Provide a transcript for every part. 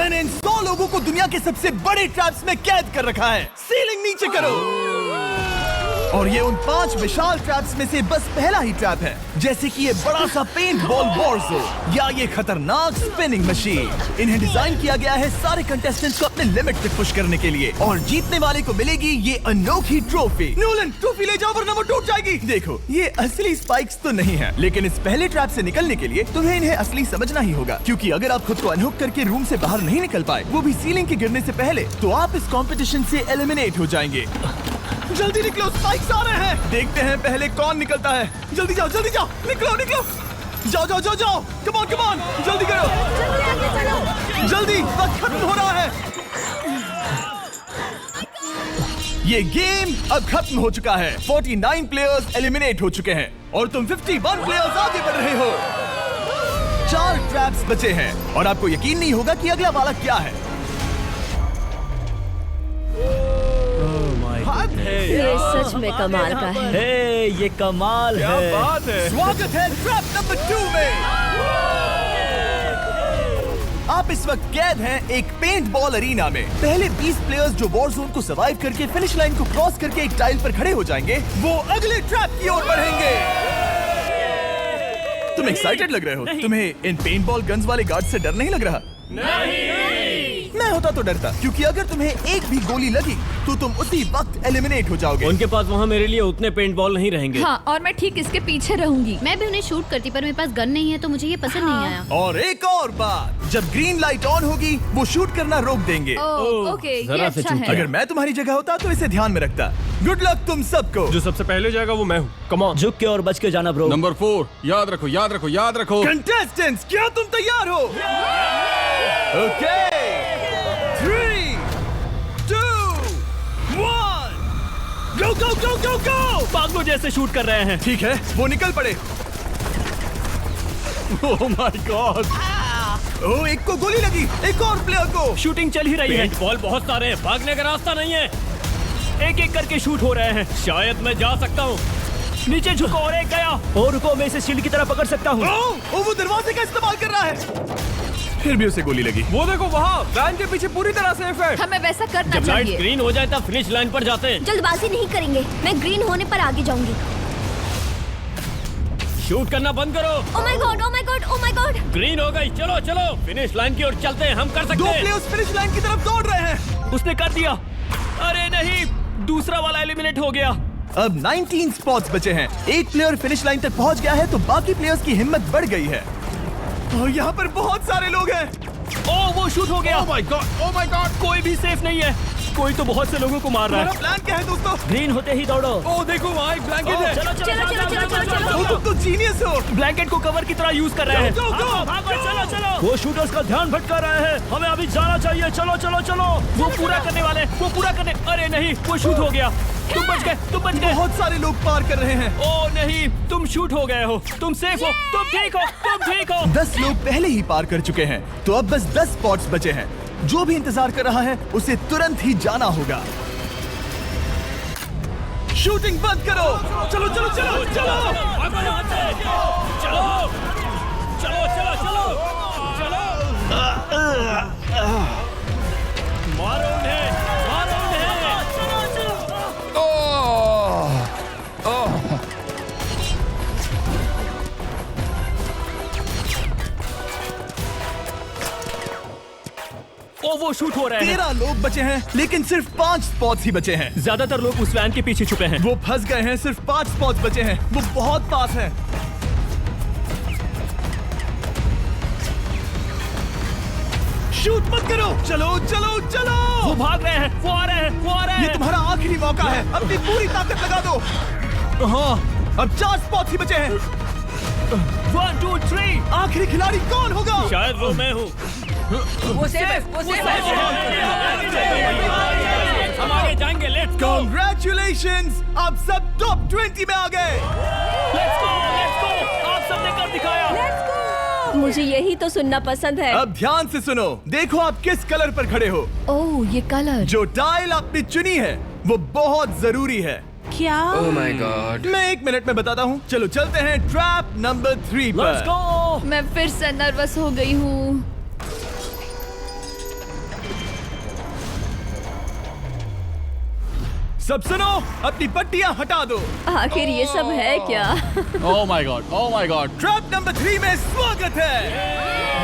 मैंने इन 100 लोगों को दुनिया के सबसे बड़े ट्रैप्स में कैद कर रखा है। सीलिंग नीचे करो। और ये उन 5 विशाल ट्रैप्स में से बस पहला ही ट्रैप है, जैसे कि ये बड़ा सा पेंट बॉल वॉरज़ो या ये खतरनाक स्पिनिंग मशीन। इन्हें डिजाइन किया गया है सारे कंटेस्टेंट्स को अपने लिमिट तक पुश करने के लिए, और जीतने वाले को मिलेगी ये अनोखी ट्रॉफी। नोलन, ट्रॉफी ले जाओ वरना वो टूट जाएगी। देखो, ये असली स्पाइक्स तो नहीं है, लेकिन इस पहले ट्रैप से निकलने के लिए तुम्हें इन्हें असली समझना ही होगा, क्योंकि अगर आप खुद को अनहुक करके रूम से बाहर नहीं निकल पाए, वो भी सीलिंग के गिरने से पहले, तो आप इस कॉम्पिटिशन से एलिमिनेट हो जाएंगे। जल्दी निकलो, स्पाइक्स आ रहे हैं। देखते हैं पहले कौन निकलता है। जल्दी जाओ, निकलो। जाओ। कम ऑन, जल्दी करो। जल्दी, वक्त खत्म हो रहा है। ये गेम अब खत्म हो चुका है। 49 प्लेयर्स एलिमिनेट हो चुके हैं और तुम 51 प्लेयर्स आगे बढ़ रहे हो। 4 ट्रैप्स बचे हैं और आपको यकीन नहीं होगा कि अगला वाला क्या है। ये सच में कमाल का है। ये कमाल क्या है। बात है। स्वागत है ट्रैप नंबर 2 में। आप इस वक्त कैद हैं एक पेंट बॉल अरीना में। पहले 20 प्लेयर्स जो वॉर जोन को सर्वाइव करके फिनिश लाइन को क्रॉस करके एक टाइल पर खड़े हो जाएंगे, वो अगले ट्रैप की ओर बढ़ेंगे। तुम एक्साइटेड लग रहे हो? तुम्हें इन पेंट बॉल गन्स वाले गार्ड से डर नहीं लग रहा? मैं होता तो डरता, क्योंकि अगर तुम्हें एक भी गोली लगी तो तुम उसी वक्त एलिमिनेट हो जाओगे। उनके पास वहाँ मेरे लिए उतने पेंट बॉल नहीं रहेंगे। हाँ, और मैं ठीक इसके पीछे रहूंगी। मैं भी उन्हें शूट करती, पर मेरे पास गन नहीं है तो मुझे ये पसंद नहीं आया। और एक और बात, जब ग्रीन लाइट ऑन होगी वो शूट करना रोक देंगे। ओके, ये जरा से अच्छा चूक है। अगर मैं तुम्हारी जगह होता तो इसे ध्यान में रखता। गुड लक तुम सबको। जो सबसे पहले जाएगा वो मैं हूँ। Come on. झुक के और बच के जाना ब्रो। नंबर 4, याद रखो। कंटेस्टेंट्स, क्या तुम तैयार हो? Okay, 3, 2, 1, go! पागलों जैसे शूट कर रहे हैं। ठीक है, वो निकल पड़े। Oh my God. ओह, एक को गोली लगी, एक और प्लेयर को। शूटिंग चल ही रही है। पेंट बॉल बहुत सारे हैं, भागने का रास्ता नहीं है। एक करके शूट हो रहे हैं। शायद मैं जा सकता हूँ। नीचे झुको और एक गया। और रुको, मैं इसे शील्ड की तरह पकड़ सकता हूँ। ओह, वो दरवाजे का इस्तेमाल कर रहा है। फिर भी उसे गोली लगी। वो देखो वहाँ, वैन के पीछे पूरी तरह सेफ है। हमें वैसा करना जब लाइट चाहिए। ग्रीन हो जाए तब फिनिश लाइन पर जाते हैं। जल्दबाजी नहीं करेंगे, मैं ग्रीन होने पर आगे जाऊंगी। शूट करना बंद करो। Oh my God. ग्रीन हो गई। चलो फिनिश लाइन की ओर चलते हैं। हम कर सकते 2 हैं। प्लेयर्स फिनिश लाइन की तरफ दौड़ रहे हैं। उसने कर दिया। अरे नहीं, दूसरा वाला एलिमिनेट हो गया। अब 19 स्पॉट्स बचे हैं। एक प्लेयर फिनिश लाइन तक पहुंच गया है तो बाकी प्लेयर्स की हिम्मत बढ़ गई है। और यहाँ पर बहुत सारे लोग हैं। ओह, वो शूट हो गया। Oh my God. कोई भी सेफ नहीं है। कोई तो बहुत से लोगों को मार रहा तुम्हारा है। प्लान क्या है दोस्तों? ग्रीन होते ही दौड़ो। ओह देखो वहाँ एक ब्लैंकेट है। ओ, तुम तो जीनियस हो। ब्लैंकेट को कवर की तरह यूज कर रहे हैं। चलो। वो शूटर्स का ध्यान भटका रहे हैं। हमें अभी जाना चाहिए। चलो। वो पूरा करने। अरे नहीं, वो शूट हो गया। तुम बच गए। बहुत सारे लोग पार कर रहे हैं। ओह नहीं, तुम शूट हो गए हो। तुम सेफ हो। तुम ठीक हो। 10 लोग पहले ही पार कर चुके हैं, तो अब बस 10 स्पॉट्स बचे हैं। जो भी इंतजार कर रहा है उसे तुरंत ही जाना होगा। शूटिंग बंद करो। चलो। मारो उन्हें। वो शूट हो रहे हैं। 13 लोग बचे हैं, लेकिन सिर्फ 5 स्पॉट्स ही बचे हैं। ज्यादातर लोग उस वैन के पीछे छुपे हैं। वो फंस गए हैं। सिर्फ 5 स्पॉट्स बचे हैं। वो बहुत पास है। शूट मत करो। चलो। वो भाग रहे हैं। वो आ रहे हैं। ये तुम्हारा आखिरी मौका है। अपनी पूरी ताकत लगा दो। हाँ, अब 4 स्पॉट्स ही बचे हैं। 1, 2, 3। आखिरी खिलाड़ी कौन होगा? शायद वो मैं हूँ। वो सेफ हम आगे जाएंगे। Let's go. Congratulations! आप सब टॉप 20 में आ गए। Let's go. आप सबने कर दिखाया। मुझे यही तो सुनना पसंद है। अब ध्यान से सुनो। देखो आप किस कलर पर खड़े हो। ओह, ये कलर। जो टाइल आपने चुनी है वो बहुत जरूरी है। क्या? Oh my God. मैं 1 मिनट में बताता हूँ। चलो चलते हैं ट्रैप नंबर 3 लेट्स पर। गो। मैं फिर से नर्वस हो गई हूँ। सब सुनो, अपनी पट्टियां हटा दो। आखिर ये सब है क्या? Oh my God, oh my God. Trap number 3 में स्वागत है।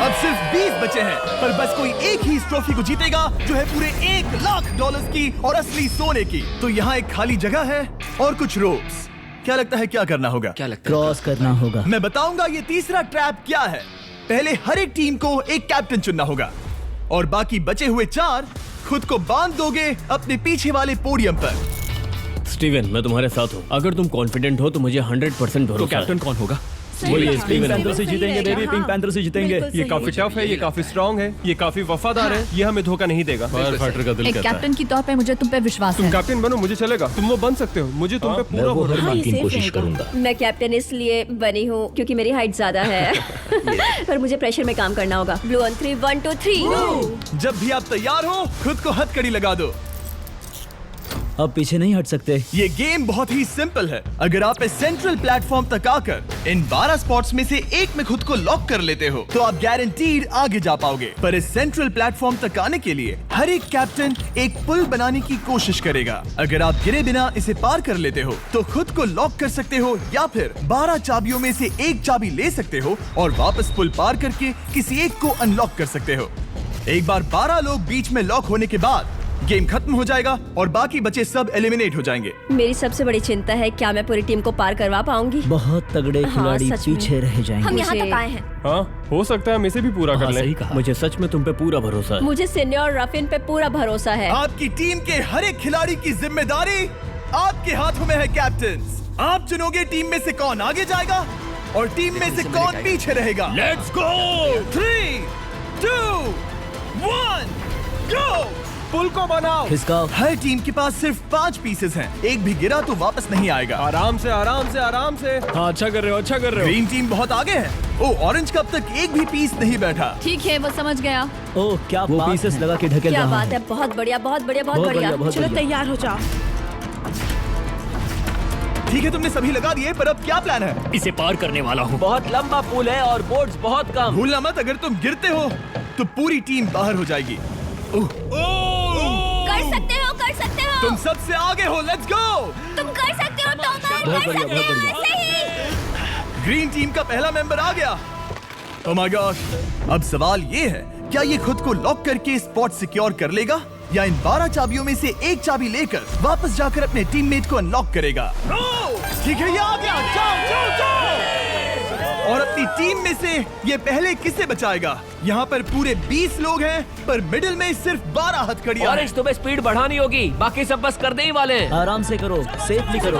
अब सिर्फ 20 बचे हैं, पर बस कोई एक ही इस ट्रॉफी को जीतेगा जो है पूरे $1,00,000 की और असली सोने की। तो यहाँ एक खाली जगह है और कुछ रोप्स। क्या लगता है क्या करना होगा? क्या लगता क्रॉस करना होगा। मैं बताऊंगा ये तीसरा ट्रैप क्या है। पहले हर एक टीम को एक कैप्टन चुनना होगा और बाकी बचे हुए 4 खुद को बांध दोगे अपने पीछे वाले पोडियम पर। स्टीवन, मैं तुम्हारे साथ हूँ। अगर तुम कॉन्फिडेंट हो तो मुझे 100% भरोसा है। तो कैप्टन कौन होगा? बोलिए, पिंक पैंथर से सही जीतेंगे है, बेबी, हाँ। पिंक पैंथर से जीतेंगे। बिल्कुल ये सही काफी टफ है, ये काफी स्ट्रांग है, ये काफी वफादार है, ये हमें धोखा नहीं देगा। फायर फाइटर का दिल एक कहता है। कैप्टन की तौर पे मुझे तुम पे विश्वास तुम है। कैप्टन बनो, मुझे चलेगा। तुम वो बन सकते हो, मुझे तुम पे पूरा भरोसा है। हाँ, ये safe रहेगा। मैं कैप्टन इसलिए बनी हूँ क्योंकि मेरी हाइट ज्यादा है। पर मुझे प्रेशर में काम करना होगा। Blue on 3, 1 2 3। जब भी आप तैयार हो खुद को हथकड़ी लगा दो। अब पीछे नहीं हट सकते। ये गेम बहुत ही सिंपल है। अगर आप इस सेंट्रल प्लेटफॉर्म तक आकर इन 12 स्पॉट्स में से एक में खुद को लॉक कर लेते हो तो आप गारंटीड आगे जा पाओगे। पर इस सेंट्रल प्लेटफॉर्म तक आने के लिए हर एक कैप्टन एक पुल बनाने की कोशिश करेगा। अगर आप गिरे बिना इसे पार कर लेते हो तो खुद को लॉक कर सकते हो या फिर 12 चाबियों में से एक चाबी ले सकते हो और वापस पुल पार करके किसी एक को अनलॉक कर सकते हो। एक बार 12 लोग बीच में लॉक होने के बाद गेम खत्म हो जाएगा और बाकी बचे सब एलिमिनेट हो जाएंगे। मेरी सबसे बड़ी चिंता है क्या मैं पूरी टीम को पार करवा पाऊंगी। बहुत तगड़े हाँ, खिलाड़ी सच में। पीछे रह जाएंगे। हम यहाँ मुझे- तक आए हैं। हाँ, हो सकता है हम इसे भी पूरा कर लें। सही कहा। मुझे सच में तुम पे पूरा भरोसा है। मुझे सीनियर रफिन पे पूरा भरोसा है। आपकी टीम के हर एक खिलाड़ी की जिम्मेदारी आपके हाथों में है कैप्टन। आप चुनोगे टीम में से कौन आगे जाएगा और टीम में से कौन पीछे रहेगा। Let's go. 3 2 1 गो। पुल को बनाओ। खिसकाओ। हर टीम के पास सिर्फ 5 पीसेस हैं। एक भी गिरा तो वापस नहीं आएगा। आराम से, आराम से, आराम से। हाँ, अच्छा कर रहे हो, अच्छा कर रहे हो। ग्रीन टीम बहुत आगे है। ओ, ऑरेंज का अब तक एक भी पीस नहीं बैठा। ठीक है, वो समझ गया। ओह, क्या वो पीसेस लगा के ढकेल क्या रहा बात है, बहुत बढ़िया, बहुत बढ़िया, बहुत बहुत बढ़िया। बढ़िया, बहुत चलो बढ़िया। तैयार हो जाओ। ठीक है, तुमने सभी लगा दिए, पर अब क्या प्लान है? इसे पार करने वाला हूँ। बहुत लंबा पुल है और बोट्स बहुत कम। भूलना मत, अगर तुम गिरते हो तो पूरी टीम बाहर हो जाएगी। कर सकते हो, कर सकते हो। तुम सबसे आगे हो। Let's go. तुम कर सकते हो, टॉमर, बहुत कर बढ़िया, सकते बहुत हो, बढ़िया। ऐसे ही। ग्रीन टीम का पहला मेंबर आ गया। Oh my God. अब सवाल ये है, क्या ये खुद को लॉक करके स्पॉट सिक्योर कर लेगा या इन 12 चाबियों में से एक चाबी लेकर वापस जाकर अपने टीममेट को अनलॉक करेगा? ठीक है, ये आ गया। जाओ जाओ जाओ। और अपनी टीम में से ये पहले किसे बचाएगा? यहाँ पर पूरे 20 लोग हैं, पर मिडिल में सिर्फ 12 हथकड़ियां हैं। ऑरेंज, तुम्हें स्पीड बढ़ानी होगी, बाकी सब बस करने ही वाले हैं। आराम से करो, सेफली करो।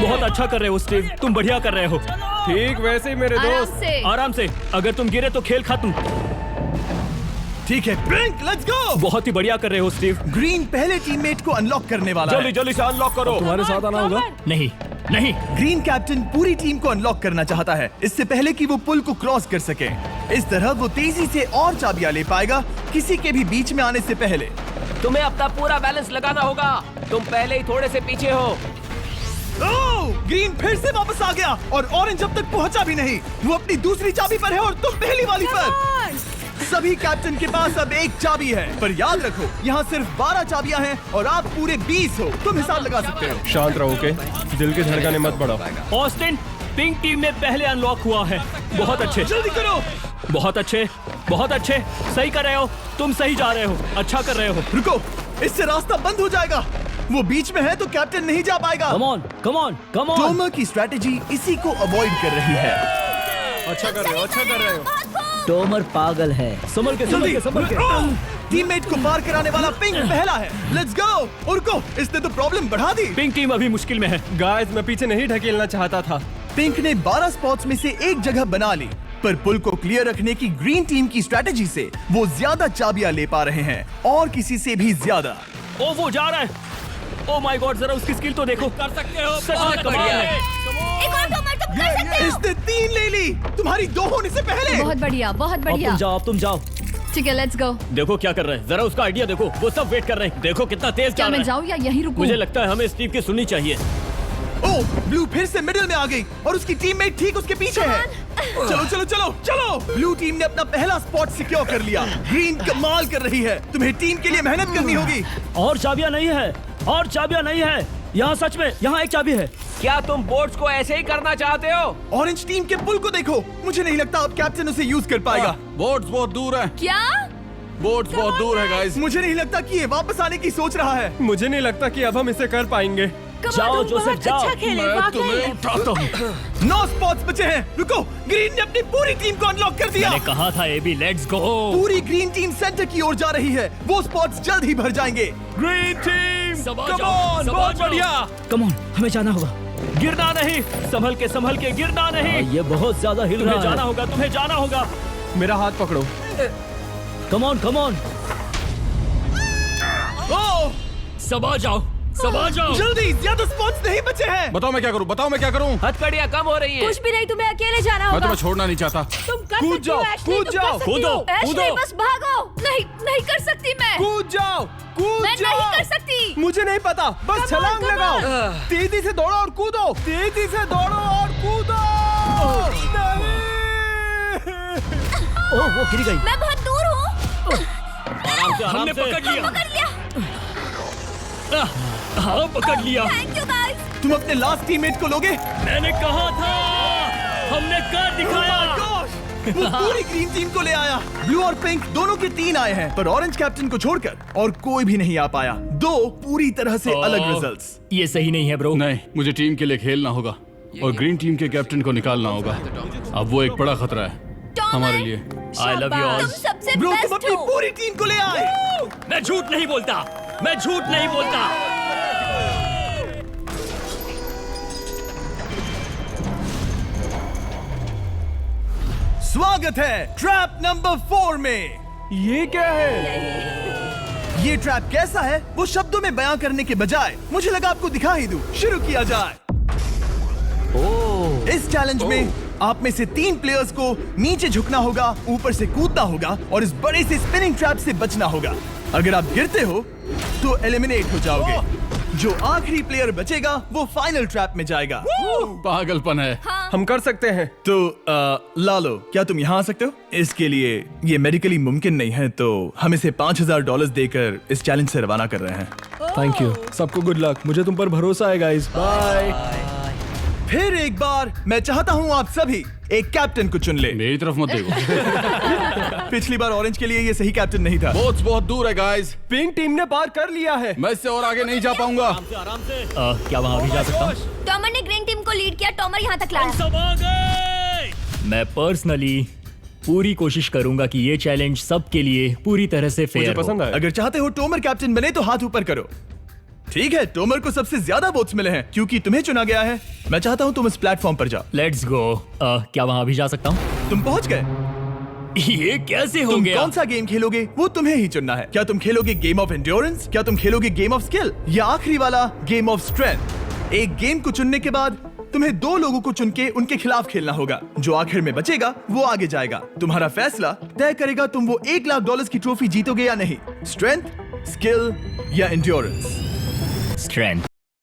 बहुत अच्छा कर रहे हो स्टीव, तुम बढ़िया कर रहे हो। ठीक वैसे ही मेरे आराम दोस्त। से। आराम से। अगर तुम गिरे तो खेल खत्म। ठीक है, ब्रिंक, लेट्स गो। बहुत ही बढ़िया कर रहे हो स्टीव। ग्रीन पहले टीममेट को अनलॉक करने वाला जल्दी है। जल्दी से अनलॉक करो। तुम्हारे साथ आना होगा। नहीं नहीं। ग्रीन कैप्टन पूरी टीम को अनलॉक करना चाहता है, इससे पहले कि वो पुल को क्रॉस कर सके। इस तरह वो तेजी से और चाबियां ले पाएगा, किसी के भी बीच में आने से पहले। तुम्हें अपना पूरा बैलेंस लगाना होगा, तुम पहले ही थोड़े से पीछे हो। ओह! ग्रीन फिर से वापस आ गया और ऑरेंज अब तक पहुंचा भी नहीं। वो अपनी दूसरी चाबी पर है और तुम पहली वाली पर। सभी कैप्टन के पास अब एक चाबी है, पर याद रखो यहाँ सिर्फ 12 चाबियां हैं और आप पूरे 20 हो। तुम हिसाब लगा सकते हो। शांत रहो, ओके? दिल की धड़कनें मत बढ़ाओ। ऑस्टिन, पिंक टीम में पहले अनलॉक हुआ है। बहुत अच्छे, जल्दी करो। बहुत अच्छे, बहुत अच्छे। सही कर रहे हो, तुम सही जा रहे हो, अच्छा कर रहे हो। रुको, इससे रास्ता बंद हो जाएगा। वो बीच में है तो कैप्टन नहीं जा पाएगा। Come on, come on, come on. Tomar की स्ट्रेटेजी इसी को अवॉइड कर रही है। अच्छा कर रहे हो, अच्छा कर रहे हो। टोमर पागल है। संभल के, संभल के, संभल के। टीममेट को पार कराने वाला पिंक पहला है। Let's go. रुको, इसने तो प्रॉब्लम बढ़ा दी। पिंक टीम अभी मुश्किल में है। गाइस, मैं पीछे नहीं ढकेलना चाहता था। पिंक ने 12 स्पॉट्स में से एक जगह बना ली, पर पुल को क्लियर रखने की ग्रीन टीम की स्ट्रेटेजी से वो ज्यादा चाबियां ले पा रहे हैं और किसी से भी ज्यादा। ओ, वो जा रहा है। ओ माय गॉड, जरा उसकी स्किल तो देखो। कर सकते हो, सच में कमाल है। एक और टॉमर, तुम कर सकते हो। इसने 3 ले ली, तुम्हारी 2 होने से पहले। बहुत बढ़िया, बहुत अब बढ़िया। तुम जाओ, अब तुम जाओ। ठीक है, लेट्स गो। देखो क्या कर रहे हैं, जरा उसका आइडिया देखो। वो सब वेट कर रहे हैं, देखो कितना तेज क्या जा मैं रहा है। जाऊँ या यहीं रुकूं? मुझे लगता है हमें स्टीव की सुननी चाहिए। ओह, ब्लू फिर से मिडिल में आ गई और उसकी टीममेट ठीक उसके पीछे है। चलो चलो चलो चलो। ब्लू टीम ने अपना पहला स्पॉट सिक्योर कर लिया। ग्रीन कमाल कर रही है, तुम्हें टीम के लिए मेहनत करनी होगी। और चाबियां नहीं है, और चाबियां नहीं है यहाँ। सच में यहाँ एक चाबी है। क्या तुम बोट्स को ऐसे ही करना चाहते हो? ऑरेंज टीम के पुल को देखो, मुझे नहीं लगता अब कैप्टन उसे यूज कर पाएगा। बोट्स बहुत दूर है, क्या? बोट्स बहुत दूर है गाइस। मुझे नहीं लगता कि ये वापस आने की सोच रहा है। मुझे नहीं लगता कि अब हम इसे कर पाएंगे। जाओ जोसेफ जाओ। मैं तुम्हें उठाता हूँ। 9 स्पॉट्स बचे हैं। रुको, ग्रीन ने अपनी पूरी टीम को अनलॉक कर दिया। मैंने कहा था एबी, लेट्स गो। पूरी ग्रीन टीम सेंटर की ओर जा रही है। वो स्पॉट्स जल्द ही भर जाएंगे। ग्रीन टीम सबा कम जाओ, ऑन, सबा बहुत जाओ। बढ़िया। कम ऑन, हमें जाना होगा। गिरना नहीं, संभल के गिरना नहीं। ये बहुत ज्यादा हिल रहा है। जाना होगा, तुम्हें जाना होगा। मेरा हाथ पकड़ो। कम ऑन कम ऑन। ओह, सबा जाओ, सबा जाओ। जल्दी, ज्यादा स्पॉट्स नहीं बचे हैं। बताओ मैं क्या करूँ, बताओ मैं क्या करूँ। हथकड़ियाँ कम हो रही हैं। कुछ भी नहीं, तुम्हें अकेले जाना मैं होगा। तुम्हें छोड़ना नहीं चाहता। तुम कर कूद सकती हो, जाओ, एशली, कूद तुम जाओ, कर सकती कूदो, हो। एशली, कूदो। बस भागो। नहीं कर सकती मैं। कूद जाओ, कूद मैं जाओ। नहीं कर सकती। मुझे नहीं पता, बस छलांग लगाओ। तेजी से दौड़ो और कूदो, तेजी से दौड़ो और कूदो। नहीं। ओह, वो गिर गई। मैं बहुत दूर हूँ। हमने पकड़ लिया। पकड़ लिया। हाँ, पकड़ लिया। Thank you guys. तुम अपने लास्ट टीममेट को लोगे? मैंने कहा था, हमने कर दिखाया। Oh my gosh! वो पूरी ग्रीन टीम को ले आया। ब्लू और पिंक दोनों के 3 आए हैं, पर ऑरेंज कैप्टन को छोड़कर और कोई भी नहीं आ पाया। 2 पूरी तरह से अलग रिजल्ट्स। ये सही नहीं है ब्रो। नहीं, मुझे टीम के लिए खेलना होगा और ग्रीन टीम के कैप्टन को निकालना होगा। अब वो एक बड़ा खतरा है हमारे लिए। I love you all. तुम सबसे ब्रो, तुम बेस्ट अपनी हो। पूरी टीम को ले आए। मैं झूठ नहीं बोलता, मैं झूठ नहीं बोलता। स्वागत है ट्रैप नंबर 4 में। ये क्या है? ये ट्रैप कैसा है वो शब्दों में बयां करने के बजाय मुझे लगा आपको दिखा ही दूं। शुरू किया जाए। इस चैलेंज में आप में से 3 प्लेयर्स को नीचे झुकना होगा, ऊपर से कूदना होगा और इस बड़े से स्पिनिंग ट्रैप से बचना होगा। अगर आप गिरते हो तो एलिमिनेट हो जाओगे। जो आखिरी प्लेयर बचेगा वो फाइनल ट्रैप में जाएगा। पागलपन है। हम कर सकते हैं। तो लालो, क्या तुम यहाँ आ सकते हो? इसके लिए ये मेडिकली मुमकिन नहीं है, तो हम इसे $5000 देकर इस चैलेंज से रवाना कर रहे हैं। Thank you. सबको गुड लक। मुझे तुम पर भरोसा है गाइस। बाय। फिर एक बार मैं चाहता हूँ आप सभी एक कैप्टन को चुन ले। मेरी तरफ मत देखो। पिछली बार ऑरेंज के लिए ये सही कैप्टन नहीं था। बोट्स बहुत दूर है गाइस। पिंक टीम ने पार कर लिया है। मैं इससे और आगे नहीं जा पाऊंगा। आराम से। क्या वहाँ भी जा सकता हूँ? टॉमर ने ग्रीन टीम को लीड किया, टॉमर यहाँ तक लाया। सब आ गए। मैं पर्सनली पूरी कोशिश करूंगा कि ये चैलेंज सबके लिए पूरी तरह से मुझे फेयर हो। पसंद आया। अगर चाहते हो टोमर कैप्टन बने तो हाथ ऊपर करो। ठीक है, टोमर को सबसे ज्यादा वोट्स मिले हैं क्योंकि तुम्हें चुना गया है। मैं चाहता हूँ तुम इस प्लेटफॉर्म पर जाओ। Let's go. क्या वहाँ भी जा सकता हूँ? तुम पहुंच गए। ये कैसे हो तुम गया? कौन सा गेम खेलोगे वो तुम्हें ही चुनना है। क्या तुम खेलोगे गेम ऑफ एंड्योरेंस, क्या तुम खेलोगे गेम ऑफ स्किल, या आखिरी वाला गेम ऑफ स्ट्रेंथ? एक गेम को चुनने के बाद तुम्हें 2 लोगों को चुन के उनके खिलाफ खेलना होगा। जो आखिर में बचेगा वो आगे जाएगा। तुम्हारा फैसला तय करेगा तुम वो $1,00,000 की ट्रॉफी जीतोगे या नहीं। स्ट्रेंथ, स्किल या एंड्योरेंस। स्ट्रेंथ।